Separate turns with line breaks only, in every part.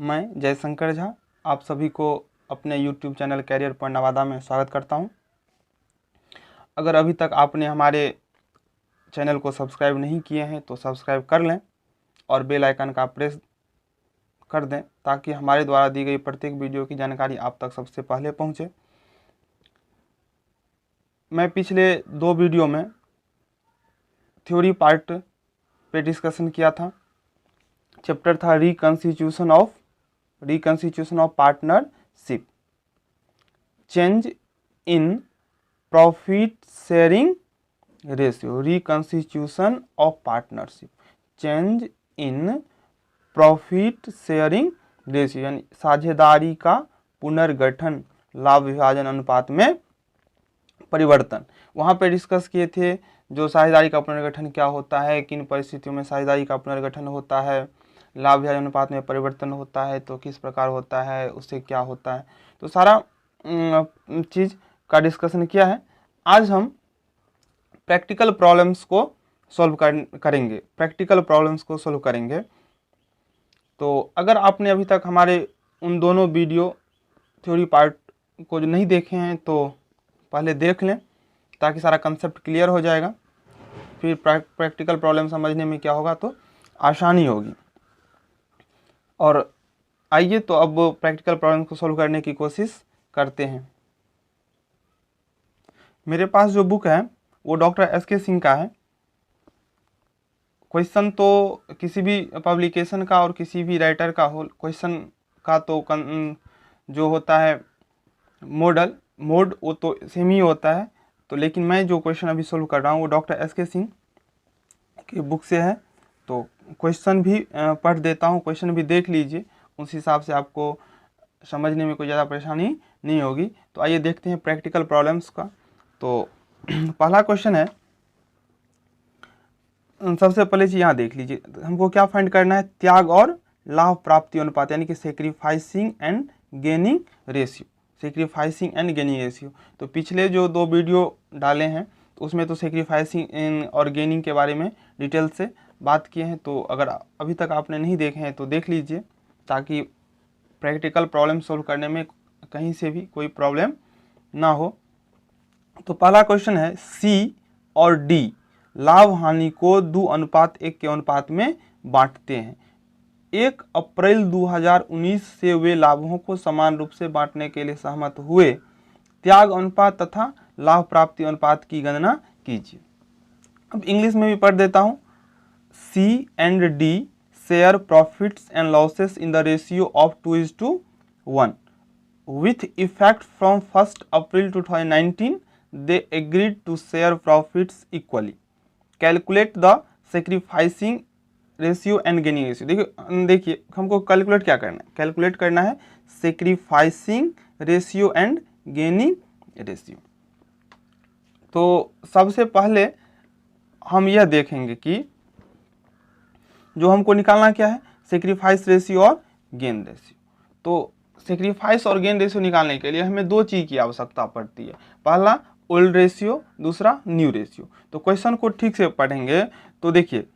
मैं जयशंकर झा आप सभी को अपने YouTube channel career point Nawada में स्वागत करता हूं। अगर अभी तक आपने हमारे चैनल को सब्सक्राइब नहीं किए हैं तो सब्सक्राइब कर लें और बेल आइकन का प्रेस कर दें ताकि हमारे द्वारा दी गई प्रत्येक वीडियो की जानकारी आप तक सबसे पहले पहुंचे। मैं पिछले 2 वीडियो में थ्योरी पार्ट पे डिस्कशन किया था। चैप्टर था reconstitution of partnership, change in profit sharing ratio, reconstitution of partnership, change in profit sharing ratio यानी साझेदारी का पुनर्गठन, लाभ विभाजन अनुपात में परिवर्तन। वहाँ पे डिस्कस किए थे जो साझेदारी का पुनर्गठन क्या होता है, किन परिस्थितियों में साझेदारी का पुनर्गठन होता है, लाभ विभाजन अनुपात में परिवर्तन होता है तो किस प्रकार होता है, उससे क्या होता है, तो सारा चीज़ का डिस्कशन किया है। आज हम प्रैक्टिकल प्रॉब्लम्स को सॉल्व करेंगे, प्रैक्टिकल प्रॉब्लम्स को सॉल्व करेंगे। तो अगर आपने अभी तक हमारे उन दोनों वीडियो थ्योरी पार्ट को जो नहीं देखे हैं तो पहले देख लें ताकि सारा कंसेप्ट क्लियर हो जाएगा, फिर प्रैक्टिकल प्रॉब्लम समझने में क्या होगा तो आसानी होगी। और आइए तो अब प्रैक्टिकल प्रॉब्लम को सॉल्व करने की कोशिश करते हैं। मेरे पास जो बुक है वो डॉक्टर एस.के. सिंह का है। क्वेश्चन तो किसी भी पब्लिकेशन का और किसी भी राइटर का हो, क्वेश्चन का तो जो होता है मोड वो तो सेम ही होता है। तो लेकिन मैं जो क्वेश्चन अभी सोल्व कर रहा हूँ वो डॉक्टर एस.के. सिंह की बुक से है, तो क्वेश्चन भी पढ़ देता हूँ, क्वेश्चन भी देख लीजिए, उस हिसाब से आपको समझने में कोई ज़्यादा परेशानी नहीं होगी। तो आइए देखते हैं प्रैक्टिकल प्रॉब्लम्स का। तो पहला क्वेश्चन है, सबसे पहले चीज़ यहाँ देख लीजिए, हमको क्या फाइंड करना है, त्याग और लाभ प्राप्ति अनुपात यानी कि sacrificing and gaining ratio, sacrificing and gaining ratio. तो पिछले जो 2 वीडियो डाले हैं तो उसमें तो सेक्रीफाइसिंग और गेनिंग के बारे में डिटेल से बात किए हैं। तो अगर अभी तक आपने नहीं देखे हैं तो देख लीजिए ताकि प्रैक्टिकल प्रॉब्लम सॉल्व करने में कहीं से भी कोई प्रॉब्लम ना हो। तो पहला क्वेश्चन है, सी और डी लाभ हानि को 2:1 के अनुपात में बांटते हैं। 1 अप्रैल 2019 से वे लाभों को समान रूप से बांटने के लिए सहमत हुए। त्याग अनुपात तथा लाभ प्राप्ति अनुपात की गणना कीजिए। अब इंग्लिश में भी पढ़ देता हूं। C and D share profits and losses in the ratio of 2:1 with effect from 1st April 2019 they agreed to share profits equally. Calculate the sacrificing ratio and gaining ratio. देखिए हमको कैलकुलेट क्या करना है, कैलकुलेट करना है sacrificing ratio and gaining ratio. तो सबसे पहले हम यह देखेंगे कि जो हमको निकालना क्या है, सेक्रीफाइस रेशियो और गेन रेशियो। तो सेक्रीफाइस और गेन रेशियो निकालने के लिए हमें 2 चीज़ की आवश्यकता पड़ती है, पहला ओल्ड रेशियो, दूसरा न्यू रेशियो। तो क्वेश्चन को ठीक से पढ़ेंगे तो देखिए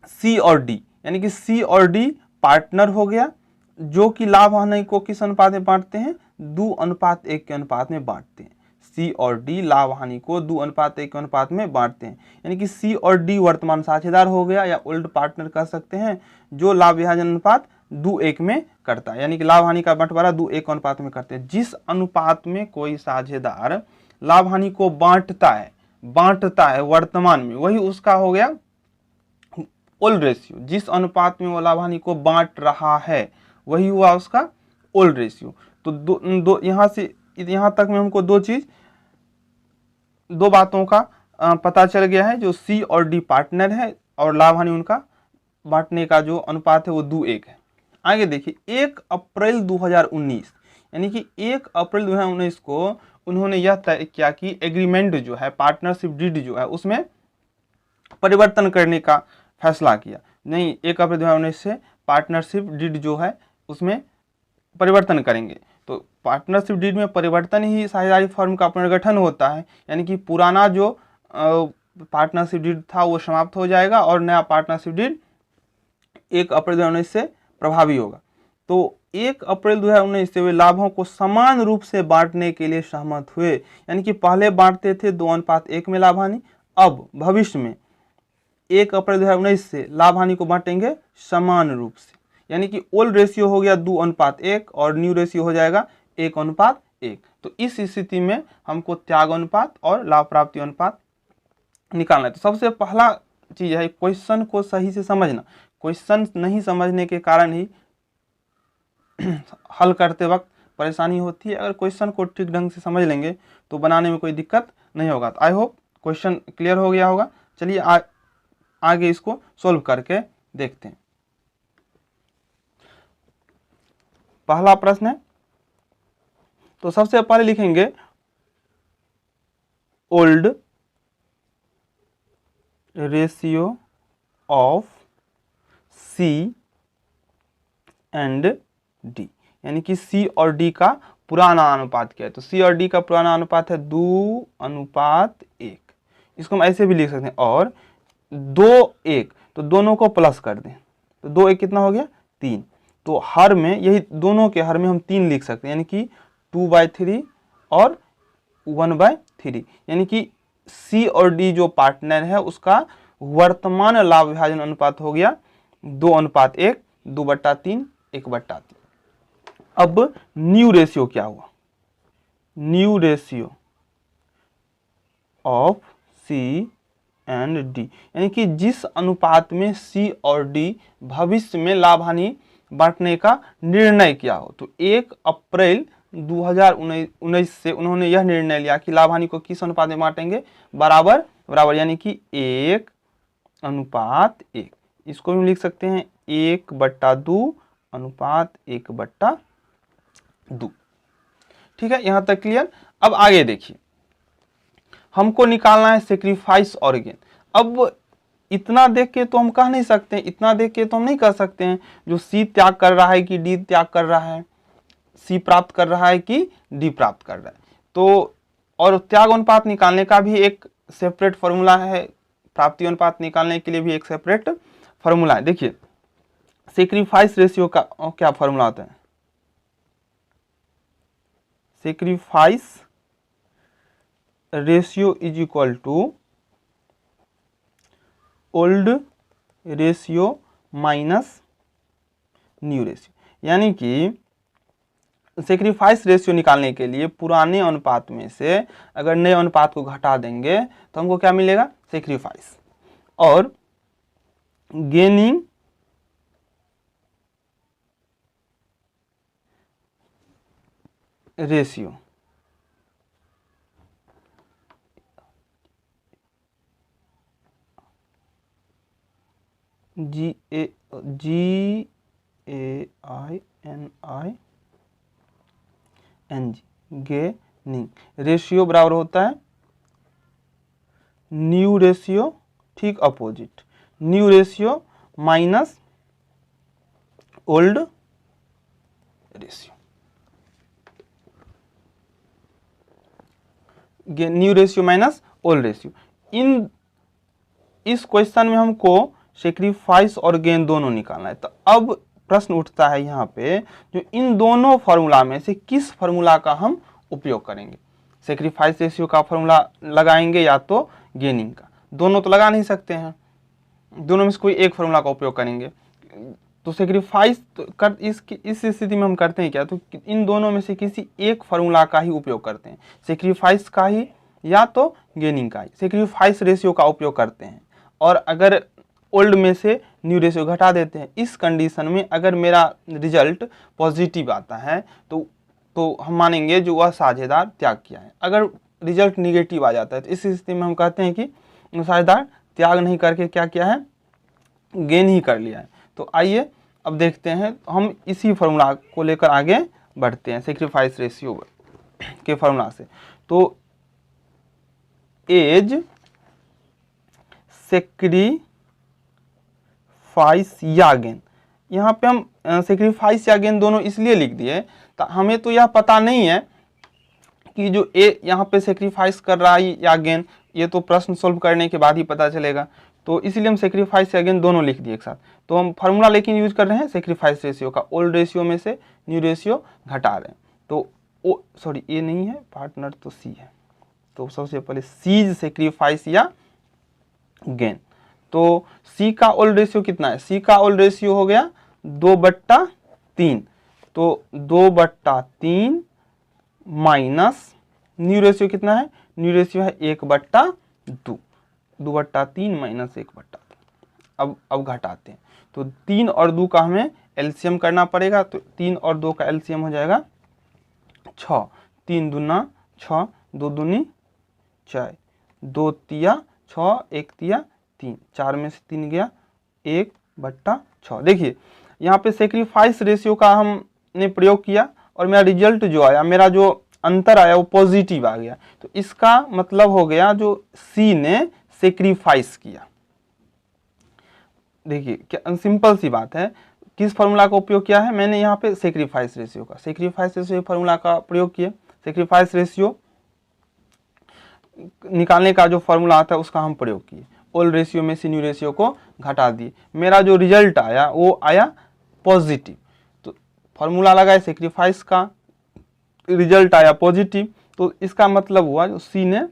सी और डी यानी कि सी और डी पार्टनर हो गया जो कि लाभ हानि को किस अनुपात में बांटते हैं, 2:1 के अनुपात में बांटते हैं। सी और डी लाभ हानि को 2:1 के अनुपात में बांटते हैं यानी कि सी और डी वर्तमान साझेदार हो गया या ओल्ड पार्टनर कह सकते हैं जो लाभ विभाजन अनुपात 2:1 में करता है, यानी कि लाभ हानि का बंटवारा 2:1 अनुपात में करते हैं। जिस अनुपात में कोई साझेदार लाभ हानि को बांटता है वर्तमान में, वही उसका हो गया ओल्ड रेशियो। जिस अनुपात में वो लाभ हानि को बांट रहा है वही हुआ उसका ओल्ड रेशियो। तो दो यहाँ से यहाँ तक में हमको 2 बातों का पता चल गया है, जो सी और डी पार्टनर है और लाभ हानि उनका बांटने का जो अनुपात है वो 2:1 है। आगे देखिए 1 अप्रैल 2019 यानी कि 1 अप्रैल 2019 को उन्होंने यह तय किया कि एग्रीमेंट जो है, पार्टनरशिप डीड जो है उसमें परिवर्तन करने का फैसला किया। नहीं, 1 अप्रैल 2019 से पार्टनरशिप डीड जो है उसमें परिवर्तन करेंगे। तो पार्टनरशिप डीड में परिवर्तन ही साझेदारी फर्म का पुनर्गठन होता है, यानी कि पुराना जो पार्टनरशिप डीड था वो समाप्त हो जाएगा और नया पार्टनरशिप डीड 1 अप्रैल 2019 से प्रभावी होगा। तो 1 अप्रैल 2019 से वे लाभों को समान रूप से बांटने के लिए सहमत हुए। यानी कि पहले बांटते थे 2:1 में लाभ हानि, अब भविष्य में 1 अप्रैल 2019 से लाभ हानि को बांटेंगे समान रूप से। यानी कि ओल्ड रेशियो हो गया 2:1 और न्यू रेशियो हो जाएगा 1:1। तो इस स्थिति में हमको त्याग अनुपात और लाभ प्राप्ति अनुपात निकालना है। तो सबसे पहला चीज है क्वेश्चन को सही से समझना। क्वेश्चन नहीं समझने के कारण ही हल करते वक्त परेशानी होती है। अगर क्वेश्चन को ठीक ढंग से समझ लेंगे तो बनाने में कोई दिक्कत नहीं होगा। तो आई होप क्वेश्चन क्लियर हो गया होगा। चलिए आगे इसको सॉल्व करके देखते हैं। पहला प्रश्न है, तो सबसे पहले लिखेंगे old ratio of C and D, यानी कि C और D का पुराना अनुपात क्या है। तो C और D का पुराना अनुपात है 2:1। इसको हम ऐसे भी लिख सकते हैं, और 2:1 तो दोनों को प्लस कर दें तो 2:1 कितना हो गया 3। तो हर में यही दोनों के हर में हम 3 लिख सकते हैं, यानी कि 2/3 और 1/3। यानी कि C और D जो पार्टनर है उसका वर्तमान लाभ विभाजन अनुपात हो गया 2:1, 2/3, 1/3। अब न्यू रेशियो क्या हुआ, new ratio of C and D, यानी कि जिस अनुपात में C और D भविष्य में लाभ हानि बांटने का निर्णय किया हो। तो 1 अप्रैल 2019 से उन्होंने यह निर्णय लिया कि लाभ हानि को किस अनुपात में बांटेंगे, बराबर बराबर, यानी कि 1:1। इसको हम लिख सकते हैं 1/2 अनुपात 1/2। ठीक है, यहां तक क्लियर। अब आगे देखिए, हमको निकालना है सेक्रीफाइस और गेन। अब इतना देख के तो हम कह नहीं सकते, इतना देख के तो हम नहीं कह सकते हैं जो C त्याग कर रहा है कि D त्याग कर रहा है, C प्राप्त कर रहा है कि D प्राप्त कर रहा है। तो और त्याग अनुपात निकालने का भी एक सेपरेट फॉर्मूला है, प्राप्ति अनुपात निकालने के लिए भी एक सेपरेट फॉर्मूला है। देखिए सेक्रीफाइस रेशियो का क्या फॉर्मूला होता है, sacrifice ratio is equal to old ratio minus new ratio. यानी कि सेक्रीफाइस रेशियो निकालने के लिए पुराने अनुपात में से अगर नए अनुपात को घटा देंगे तो हमको क्या मिलेगा, सेक्रीफाइस। और gaining ratio GAINING gaining ratio बराबर होता है न्यू रेशियो, ठीक opposite, new ratio minus old ratio. New ratio minus old ratio. इस क्वेश्चन में हमको सेक्रीफाइस और गेन दोनों निकालना है। तो अब प्रश्न उठता है यहाँ पे, जो इन दोनों फार्मूला में से किस फार्मूला का हम उपयोग करेंगे, सेक्रीफाइस रेशियो का फार्मूला लगाएंगे या तो गेनिंग का। दोनों तो लगा नहीं सकते हैं, दोनों में से कोई एक फार्मूला का उपयोग करेंगे। तो सेक्रीफाइस कर इस स्थिति में हम करते हैं क्या, तो इन दोनों में से किसी एक फार्मूला का ही उपयोग करते हैं, सेक्रीफाइस का ही या तो गेनिंग का ही। सेक्रीफाइस रेशियो का उपयोग करते हैं, और अगर ओल्ड में से न्यू रेशियो घटा देते हैं। इस कंडीशन में अगर मेरा रिजल्ट पॉजिटिव आता है तो हम मानेंगे जो वह साझेदार त्याग किया है। अगर रिजल्ट निगेटिव आ जाता है तो इस स्थिति में हम कहते हैं कि साझेदार त्याग नहीं करके क्या किया है, गेन ही कर लिया है। तो आइए अब देखते हैं, हम इसी फार्मूला को लेकर आगे बढ़ते हैं सेक्रीफाइस रेशियो के फार्मूला से। तो एज सेक्रीफाइस या गेन, यहाँ पे हम सेक्रीफाइस या गेन दोनों इसलिए लिख दिए, तो हमें तो यह पता नहीं है कि जो ए यहाँ पे सेक्रीफाइस कर रहा है या गेन, ये तो प्रश्न सोल्व करने के बाद ही पता चलेगा। तो इसीलिए हम सेक्रीफाइस अगेन दोनों लिख दिए एक साथ। तो हम फार्मूला लेकिन यूज कर रहे हैं सेक्रीफाइस रेशियो का, ओल्ड रेशियो में से न्यू रेशियो घटा रहे हैं। तो सॉरी ए नहीं है पार्टनर, तो सी है। तो सबसे पहले सीज सेक्रीफाइस या गेन। तो सी का ओल्ड रेशियो कितना है, सी का ओल्ड रेशियो हो गया 2/3। तो 2/3 माइनस न्यू रेशियो कितना है, न्यू रेशियो है 1/2, 2/3 माइनस 1/2। अब घटाते हैं, तो 3 और 2 का हमें एलसीएम करना पड़ेगा। तो 3 और 2 का एलसीएम हो जाएगा 6, 3 दूना 6, 2 दूनी 4, 2 तिया 6, 1 तिया 3, 4 में से 3 गया 1/6। देखिए यहाँ पे सेक्रीफाइस रेशियो का हमने प्रयोग किया और मेरा रिजल्ट जो आया, मेरा जो अंतर आया वो पॉजिटिव आ गया। तो इसका मतलब हो गया जो सी ने सेक्रीफाइस किया। देखिए क्या सिंपल सी बात है, किस फार्मूला का उपयोग किया है मैंने यहाँ पे, सेक्रीफाइस रेशियो का, सेक्रीफाइस रेशियो फार्मूला का प्रयोग किया। सेक्रीफाइस रेशियो निकालने का जो फार्मूला आता है उसका हम प्रयोग किए, ओल्ड रेशियो में से न्यू रेशियो को घटा दिए, मेरा जो रिजल्ट आया वो आया पॉजिटिव। तो फार्मूला लगाए सेक्रीफाइस का, रिजल्ट आया पॉजिटिव, तो इसका मतलब हुआ जो सी ने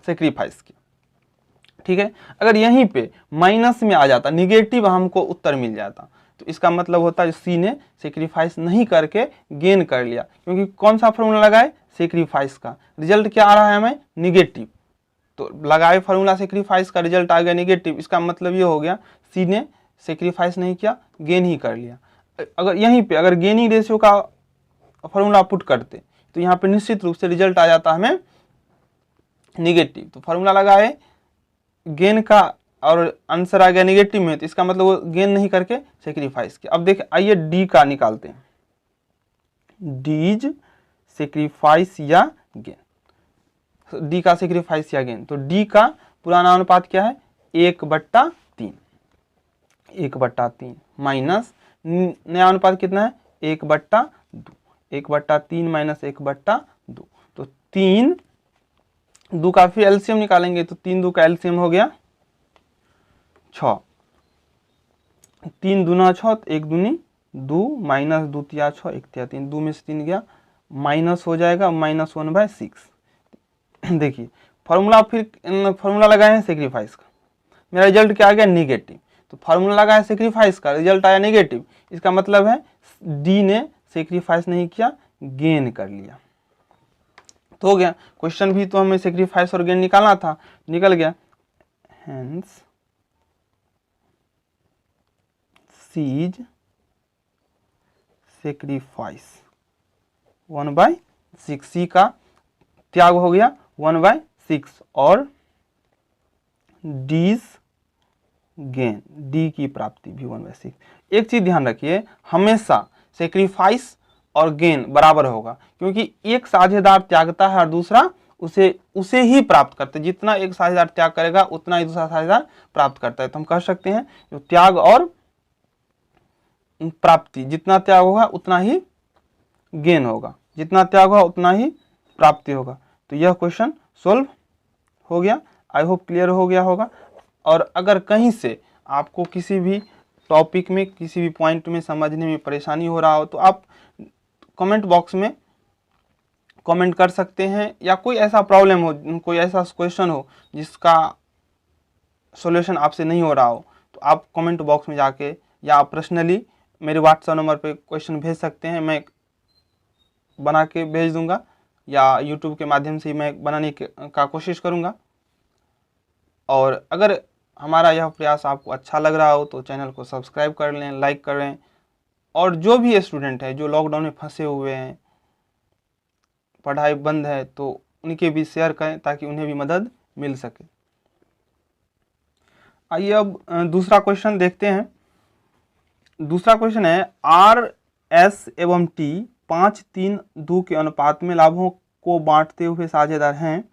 सेक्रीफाइस किया। ठीक है, अगर यहीं पे माइनस में आ जाता, निगेटिव हमको उत्तर मिल जाता, तो इसका मतलब होता है सी ने सेक्रीफाइस नहीं करके गेन कर लिया, क्योंकि कौन सा फार्मूला लगाए, सेक्रीफाइस का, रिजल्ट क्या आ रहा है हमें, निगेटिव। तो लगाए फार्मूला सेक्रीफाइस का, रिजल्ट आ गया निगेटिव, इसका मतलब ये हो गया सी ने सेक्रीफाइस नहीं किया, गेन ही कर लिया। अगर यहीं पे अगर गेनिंग रेशियो का फार्मूला पुट करते तो यहाँ पे निश्चित रूप से रिजल्ट आ जाता हमें निगेटिव। तो फार्मूला लगाए गेन का और आंसर आ गया निगेटिव में, तो इसका मतलब वो गेन नहीं करके सेक्रीफाइस किया। अब देखिए आइए डी का निकालते हैं, डीज सेक्रीफाइस या गेन, डी का सेक्रीफाइस या गेन। तो डी का पुराना अनुपात क्या है, 1/3, 1/3 माइनस नया अनुपात कितना है, 1/2, 1/3 माइनस 1/2। तो 3 2 का फिर एलसीएम निकालेंगे, तो 3 2 का एलसीएम हो गया 6, 3 दूना 6, 1 दूनी 2 माइनस 2 तिया 6, 1 तिया 3, 2 में से 3 गया माइनस हो जाएगा -1/6। देखिए फार्मूला, फिर फार्मूला लगाए हैं सेक्रीफाइस का, मेरा रिजल्ट क्या आ गया, निगेटिव। तो फार्मूला लगाया सेक्रीफाइस का, रिजल्ट आया निगेटिव, इसका मतलब है डी ने सेक्रीफाइस नहीं किया, गेन कर लिया। तो हो गया, क्वेश्चन भी तो हमें सेक्रीफाइस और गेन निकालना था, निकल गया। हेंस सीज सेक्रीफाइस 1/6, सी का त्याग हो गया 1/6 और डीज गेन, डी की प्राप्ति भी 1/6। एक चीज ध्यान रखिए, हमेशा सेक्रीफाइस और गेन बराबर होगा, क्योंकि एक साझेदार त्यागता है और दूसरा उसे ही प्राप्त करता है। जितना एक साझेदार त्याग करेगा उतना ही दूसरा साझेदार प्राप्त करता है। तो हम कह सकते हैं जो त्याग और प्राप्ति, जितना त्याग होगा उतना ही गेन होगा, जितना त्याग होगा उतना ही प्राप्ति होगा। तो यह क्वेश्चन सोल्व हो गया, आई होप क्लियर हो गया होगा। और अगर कहीं से आपको किसी भी टॉपिक में, किसी भी पॉइंट में समझने में परेशानी हो रहा हो, तो आप कमेंट बॉक्स में कमेंट कर सकते हैं, या कोई ऐसा प्रॉब्लम हो, कोई ऐसा क्वेश्चन हो जिसका सॉल्यूशन आपसे नहीं हो रहा हो, तो आप कमेंट बॉक्स में जाके या आप पर्सनली मेरे व्हाट्सएप नंबर पे क्वेश्चन भेज सकते हैं, मैं बना के भेज दूंगा, या यूट्यूब के माध्यम से मैं बनाने का कोशिश करूंगा। और अगर हमारा यह प्रयास आपको अच्छा लग रहा हो तो चैनल को सब्सक्राइब कर लें, लाइक करें, और जो भी स्टूडेंट है जो लॉकडाउन में फंसे हुए हैं, पढ़ाई बंद है, तो उनके भी शेयर करें ताकि उन्हें भी मदद मिल सके। आइए अब दूसरा क्वेश्चन देखते हैं। दूसरा क्वेश्चन है, आर एस एवं टी 5-3-2 के अनुपात में लाभों को बांटते हुए साझेदार हैं।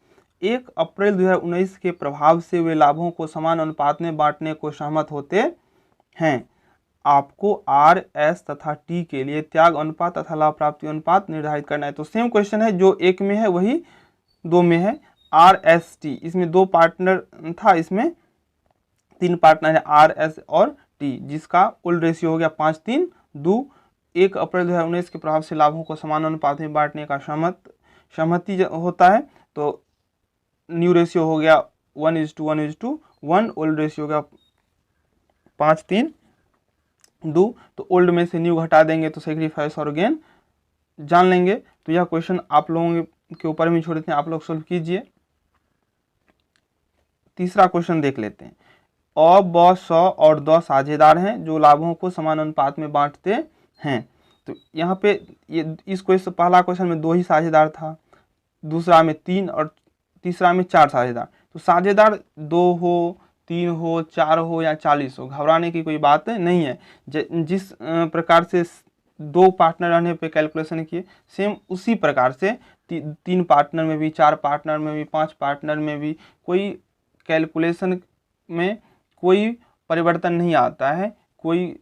1 अप्रैल 2019 के प्रभाव से वे लाभों को समान अनुपात में बांटने को सहमत होते हैं। आपको आर एस तथा टी के लिए त्याग अनुपात तथा लाभ प्राप्ति अनुपात निर्धारित करना है। तो सेम क्वेश्चन है, जो 1 में है वही 2 में है। आर एस टी, इसमें 2 पार्टनर था, इसमें तीन पार्टनर है आर, एस और टी, जिसका ओल्ड रेशियो हो गया 5-3-2। 1 अप्रैल 2019 के प्रभाव से लाभों को समान अनुपात में बांटने का सहमति होता है। तो न्यू रेशियो हो गया 1:1:1, ओल्ड रेशियो हो गया 5-3-2। तो ओल्ड में से न्यू घटा देंगे तो सेक्रीफाइस और गेन जान लेंगे। तो यह क्वेश्चन आप लोगों के ऊपर भी छोड़ देते हैं, आप लोग सोल्व कीजिए। तीसरा क्वेश्चन देख लेते हैं। अ, ब, स और द साझेदार हैं जो लाभों को समान अनुपात में बांटते हैं। तो यहाँ पे ये इस क्वेश्चन, पहला क्वेश्चन में 2 ही साझेदार था, दूसरा में 3 और तीसरा में 4 साझेदार। तो साझेदार 2 हो, 3 हो, 4 हो या 40 हो, घबराने की कोई बात नहीं है। जिस प्रकार से 2 पार्टनर रहने पे कैलकुलेशन किए, सेम उसी प्रकार से 3 पार्टनर में भी, 4 पार्टनर में भी, 5 पार्टनर में भी कोई कैलकुलेशन में कोई परिवर्तन नहीं आता है, कोई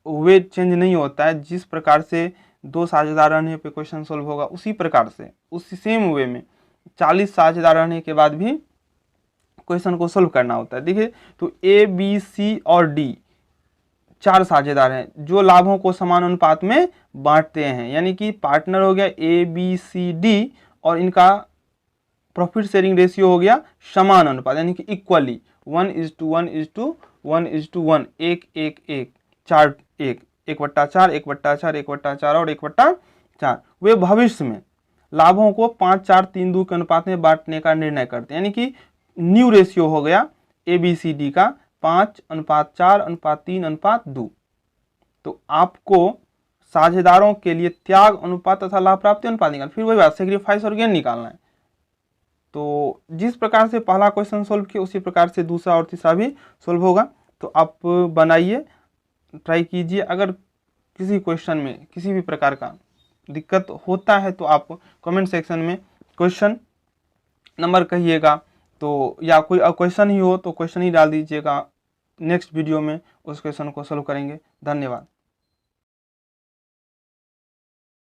वे चेंज नहीं होता है। जिस प्रकार से 2 साझेदार रहने पे क्वेश्चन सोल्व होगा, उसी प्रकार से उसी सेम वे में 40 साझेदार रहने के बाद भी क्वेश्चन को सोल्व करना होता है। देखिए, तो ए, बी, सी और डी 4 साझेदार हैं जो लाभों को समान अनुपात में बांटते हैं। यानी कि पार्टनर हो गया ए, बी, सी, डी और इनका प्रॉफिट शेयरिंग रेशियो हो गया समान अनुपात, यानी कि इक्वली 1:1:1:1, 1:1:1, 4:1, 1/4, 1/4, 1/4 और 1/4। वे भविष्य में लाभों को 5-4-3-2 के अनुपात में बांटने का निर्णय करते हैं। यानी कि न्यू रेशियो हो गया ए, बी, सी, डी का 5:4:3:2। तो आपको साझेदारों के लिए त्याग अनुपात तथा लाभ प्राप्ति अनुपात निकालना, फिर वही बात सेक्रीफाइस और गेन निकालना है। तो जिस प्रकार से पहला क्वेश्चन सोल्व किया, उसी प्रकार से दूसरा और तीसरा भी सोल्व होगा। तो आप बनाइए, ट्राई कीजिए। अगर किसी क्वेश्चन में किसी भी प्रकार का दिक्कत होता है तो आप कमेंट सेक्शन में क्वेश्चन नंबर कहिएगा, तो या कोई क्वेश्चन ही हो तो क्वेश्चन ही डाल दीजिएगा। नेक्स्ट वीडियो में उस क्वेश्चन को सोल्व करेंगे। धन्यवाद।